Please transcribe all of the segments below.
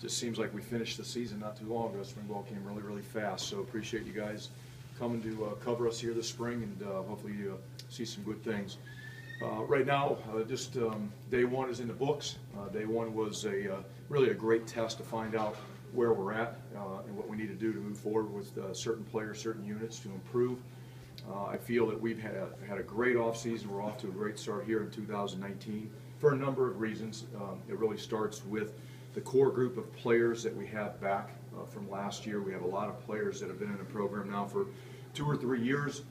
just seems like we finished the season not too long ago. Spring ball came really, really fast. So appreciate you guys coming to cover us here this spring, and hopefully you see some good things. Right now, day one is in the books. Day one was really a great test to find out where we're at and what we need to do to move forward with certain players, certain units to improve. I feel that we've had a great offseason. We're off to a great start here in 2019 for a number of reasons. It really starts with the core group of players that we have back from last year. We have a lot of players that have been in the program now for 2 or 3 years,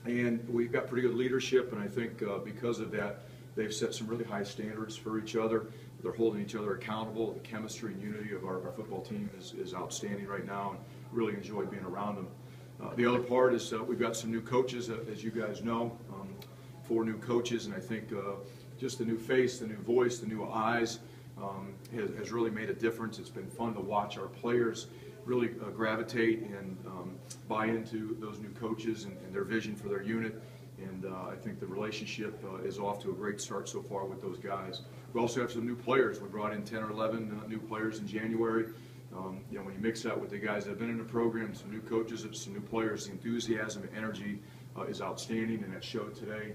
and we've got pretty good leadership, and I think because of that, they've set some really high standards for each other. They're holding each other accountable. The chemistry and unity of our football team is outstanding right now, and really enjoy being around them. The other part is we've got some new coaches, as you guys know, 4 new coaches, and I think just the new face, the new voice, the new eyes has really made a difference. It's been fun to watch our players really gravitate and buy into those new coaches and their vision for their unit. And I think the relationship is off to a great start so far with those guys. We also have some new players. We brought in 10 or 11 new players in January. You know, when you mix that with the guys that have been in the program, some new coaches, some new players, the enthusiasm and energy is outstanding, and it showed today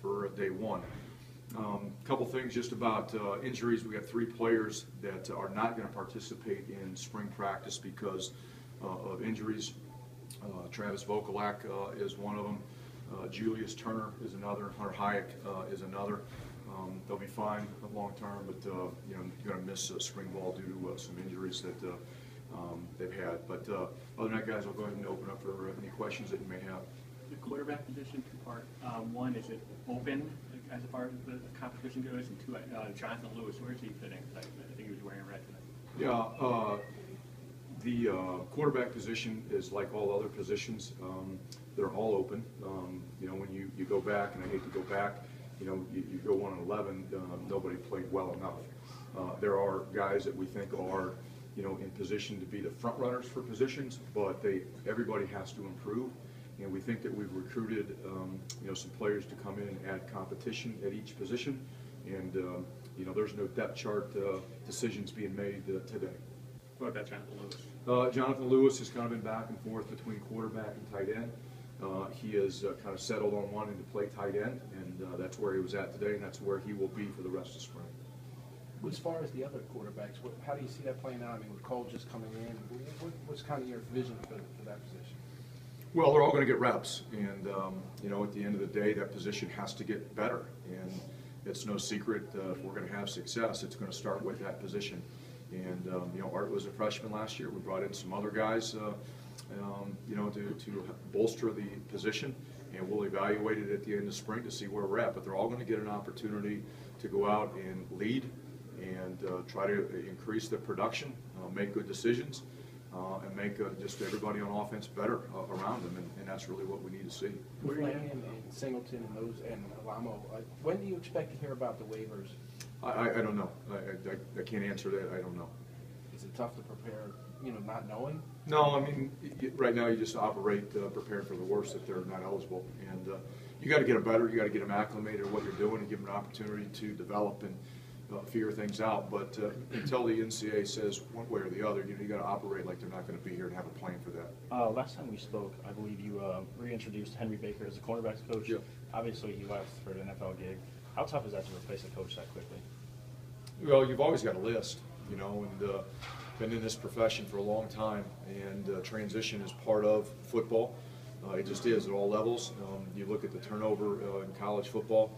for day one. A couple things just about injuries. We have 3 players that are not going to participate in spring practice because of injuries. Travis Vokalak is one of them. Julius Turner is another. Hunter Hayek is another. They'll be fine long term, but you know, you're going to miss spring ball due to some injuries that they've had. But other than that, guys, I'll go ahead and open up for any questions that you may have. The quarterback position, 2-part. One, is it open as far as the competition goes? And 2, Jonathan Lewis, where is he fitting? I think he was wearing red tonight. Yeah, the quarterback position is like all other positions. They're all open. You know, when you go back, and I hate to go back, you know, you go 1-11, nobody played well enough. There are guys that we think are, you know, in position to be the front runners for positions, but everybody has to improve. And we think that we've recruited, you know, some players to come in and add competition at each position. And you know, there's no depth chart decisions being made today. What about Jonathan Lewis? Jonathan Lewis has kind of been back and forth between quarterback and tight end. He has kind of settled on wanting to play tight end, and that's where he was at today, and that's where he will be for the rest of spring. As far as the other quarterbacks, how do you see that playing out? I mean, with Cole just coming in, what's kind of your vision for that position? Well, they're all going to get reps, and you know, at the end of the day, that position has to get better, and it's no secret if we're going to have success, it's going to start with that position. And you know, Art was a freshman last year. We brought in some other guys, you know, to bolster the position, and we'll evaluate it at the end of spring to see where we're at. But they're all going to get an opportunity to go out and lead and try to increase their production, make good decisions, and make just everybody on offense better around them, and that's really what we need to see. Flanagan and Singleton and those and Alamo, when do you expect to hear about the waivers? I don't know. I can't answer that. I don't know. Is it tough to prepare, you know, not knowing? No, I mean, right now you just operate prepared for the worst if they're not eligible, and you got to get them better. You got to get them acclimated to what you're doing and give them an opportunity to develop and figure things out. But until the NCAA says one way or the other, you know, you got to operate like they're not going to be here and have a plan for that. Last time we spoke, I believe you reintroduced Henry Baker as a cornerbacks coach. Yep. Obviously, he left for an NFL gig. How tough is that to replace a coach that quickly? Well, you've always got a list, you know, and been in this profession for a long time, and transition is part of football. It just is at all levels. You look at the turnover in college football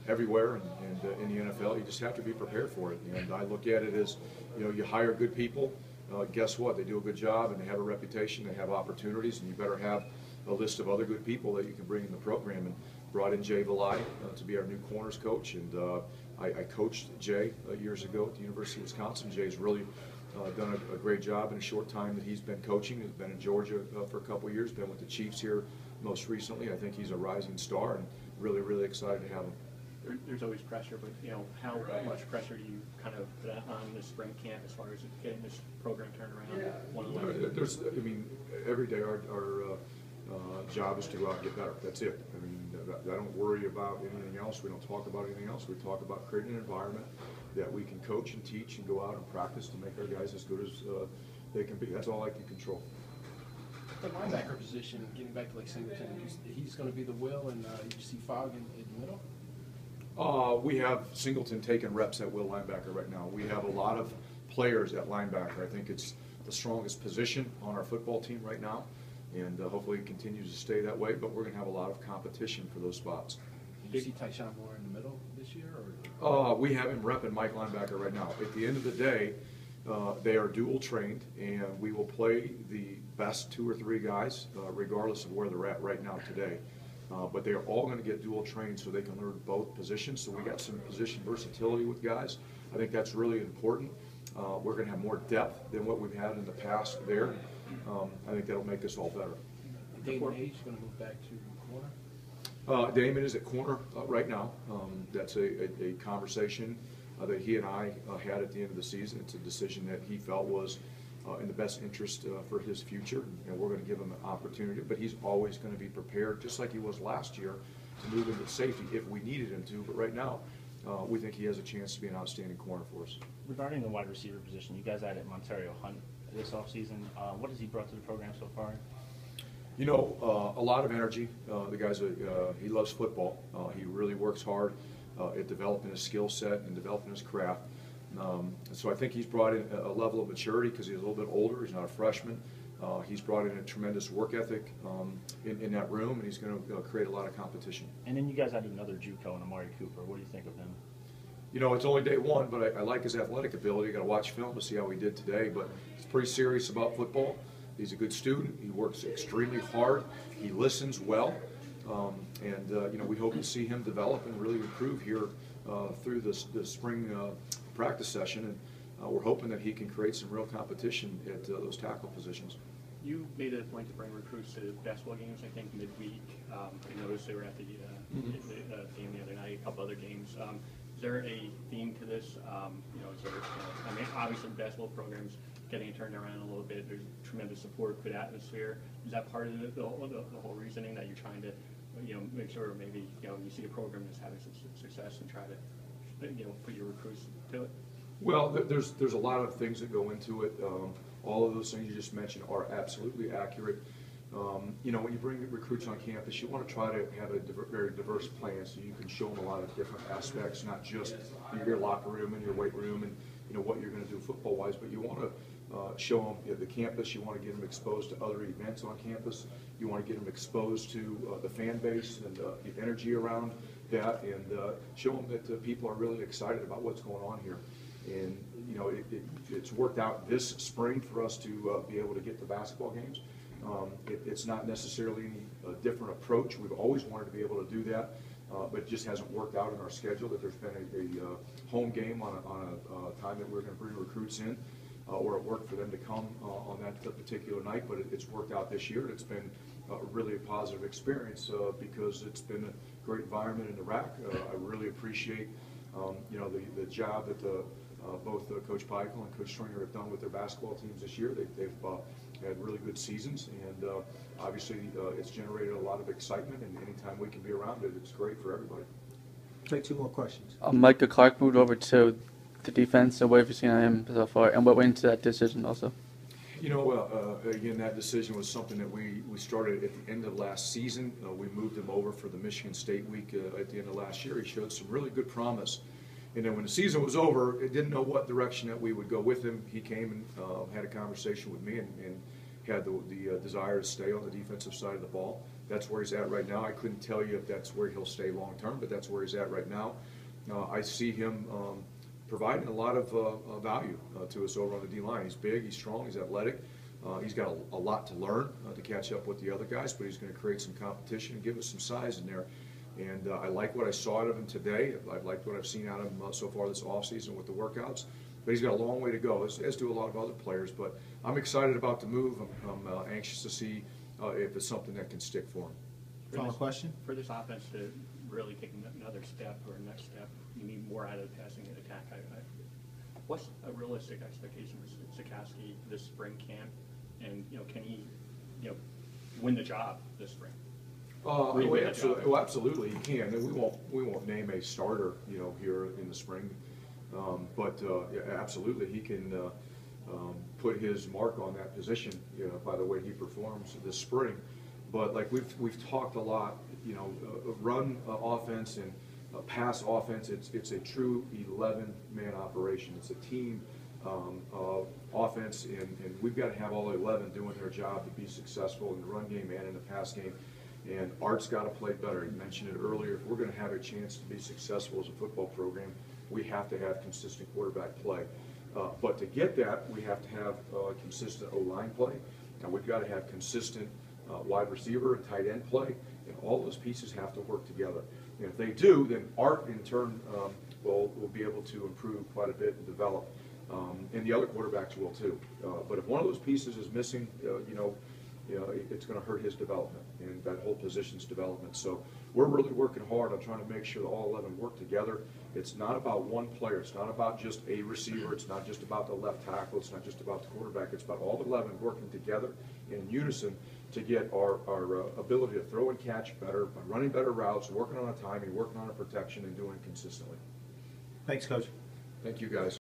everywhere, and in the NFL, you just have to be prepared for it. And I look at it as, you know, you hire good people. Guess what? They do a good job, and they have a reputation. They have opportunities, and you better have a list of other good people that you can bring in the program. And brought in Jay Valai to be our new corners coach, and I coached Jay years ago at the University of Wisconsin. Jay's really done a great job in a short time that he's been coaching. He's been in Georgia for a couple of years, been with the Chiefs here most recently. I think he's a rising star, and really, really excited to have him. There's always pressure, but you know, how much pressure do you kind of put on the spring camp as far as getting this program turned around? There's, I mean, every day our job is to go out and get better. That's it. I mean, I don't worry about anything else. We don't talk about anything else. We talk about creating an environment that we can coach and teach and go out and practice to make our guys as good as they can be. That's all I can control. The linebacker position, getting back to like Singleton, he's going to be the will, and you see Fogg in the middle? We have Singleton taking reps at will linebacker right now. We have a lot of players at linebacker. I think it's the strongest position on our football team right now, and hopefully it continues to stay that way, but we're going to have a lot of competition for those spots. Do you see Tyshawn more in the middle this year? Or? We have him repping Mike linebacker right now. At the end of the day, they are dual trained, and we will play the best 2 or 3 guys, regardless of where they're at right now today. But they are all going to get dual trained so they can learn both positions. So we got some position versatility with guys. I think that's really important. We're going to have more depth than what we've had in the past there. I think that'll make us all better. Damon Age going to move back to corner? Damon is at corner right now. That's a conversation that he and I had at the end of the season. It's a decision that he felt was in the best interest for his future, and we're going to give him an opportunity. But he's always going to be prepared, just like he was last year, to move into safety if we needed him to. But right now, we think he has a chance to be an outstanding corner for us. Regarding the wide receiver position, you guys added Montario Hunt this offseason. What has he brought to the program so far? You know, a lot of energy. The guy's he loves football. He really works hard at developing his skill set and developing his craft. So I think he's brought in a level of maturity because he's a little bit older. He's not a freshman. He's brought in a tremendous work ethic in that room, and he's going to create a lot of competition. And then you guys added another JUCO and Amari Cooper. What do you think of him? You know, it's only day one, but I like his athletic ability. You got to watch film to see how he did today. But he's pretty serious about football. He's a good student. He works extremely hard. He listens well, and you know, we hope to see him develop and really improve here through the spring practice session. And we're hoping that he can create some real competition at those tackle positions. You made it a point to bring recruits to basketball games, I think, midweek. I noticed they were at the game the other night, a couple other games. Is there a theme to this? You know, is there, I mean, obviously basketball programs getting it turned around a little bit. There's tremendous support, good atmosphere. Is that part of the whole reasoning that you're trying to, you know, make sure maybe, you know, you see a program that's having some success and try to, you know, put your recruits to it? Well, there's a lot of things that go into it. All of those things you just mentioned are absolutely accurate. You know, when you bring recruits on campus, you want to try to have a very diverse plan so you can show them a lot of different aspects, not just your locker room and your weight room and, you know, what you're going to do football-wise, but you want to show them the campus. You want to get them exposed to other events on campus. You want to get them exposed to the fan base and the energy around that, and show them that people are really excited about what's going on here. And, you know, it's worked out this spring for us to be able to get to basketball games. It's not necessarily any different approach. We've always wanted to be able to do that, but it just hasn't worked out in our schedule that there's been a home game on a time that we're going to bring recruits in, or it worked for them to come on that particular night. But it's worked out this year. It's been really a positive experience because it's been a great environment in the RAC. I really appreciate you know, the job that both Coach Peichel and Coach Stringer have done with their basketball teams this year. They've had really good seasons, and obviously it's generated a lot of excitement, and anytime we can be around it, it's great for everybody. Take 2 more questions. Micah Clark moved over to the defense, so what have you seen on him so far, and what went into that decision also? You know, again, that decision was something that we started at the end of last season. We moved him over for the Michigan State week at the end of last year. He showed some really good promise. And then when the season was over, it didn't know what direction that we would go with him. He came and had a conversation with me and had the desire to stay on the defensive side of the ball. That's where he's at right now. I couldn't tell you if that's where he'll stay long term, but that's where he's at right now. I see him providing a lot of value to us over on the D-line. He's big, he's strong, he's athletic. He's got a lot to learn to catch up with the other guys, but he's going to create some competition and give us some size in there. And I like what I saw out of him today. I liked what I've seen out of him so far this offseason with the workouts. But he's got a long way to go, as do a lot of other players. But I'm excited about the move. I'm anxious to see if it's something that can stick for him. Final question? For this offense to really take another step or next step, you need more out of the passing attack. What's a realistic expectation for Sikowski this spring camp? And, you know, can he, you know, win the job this spring? Absolutely, he can. And we won't name a starter, you know, here in the spring. Yeah, absolutely, he can put his mark on that position, by the way he performs this spring. But like we've talked a lot, run offense and pass offense. It's a true 11-man operation. It's a team offense, and we've got to have all 11 doing their job to be successful in the run game and in the pass game. And Art's got to play better. You mentioned it earlier. If we're going to have a chance to be successful as a football program, we have to have consistent quarterback play. But to get that, we have to have consistent O-line play, and we've got to have consistent wide receiver and tight end play, and all those pieces have to work together. And if they do, then Art in turn will be able to improve quite a bit and develop, and the other quarterbacks will too. But if one of those pieces is missing, it's going to hurt his development and that whole position's development. So we're really working hard on trying to make sure that all 11 work together. It's not about one player. It's not about just a receiver. It's not just about the left tackle. It's not just about the quarterback. It's about all 11 working together in unison to get our ability to throw and catch better by running better routes, working on our timing, working on our protection, and doing it consistently. Thanks, Coach. Thank you, guys.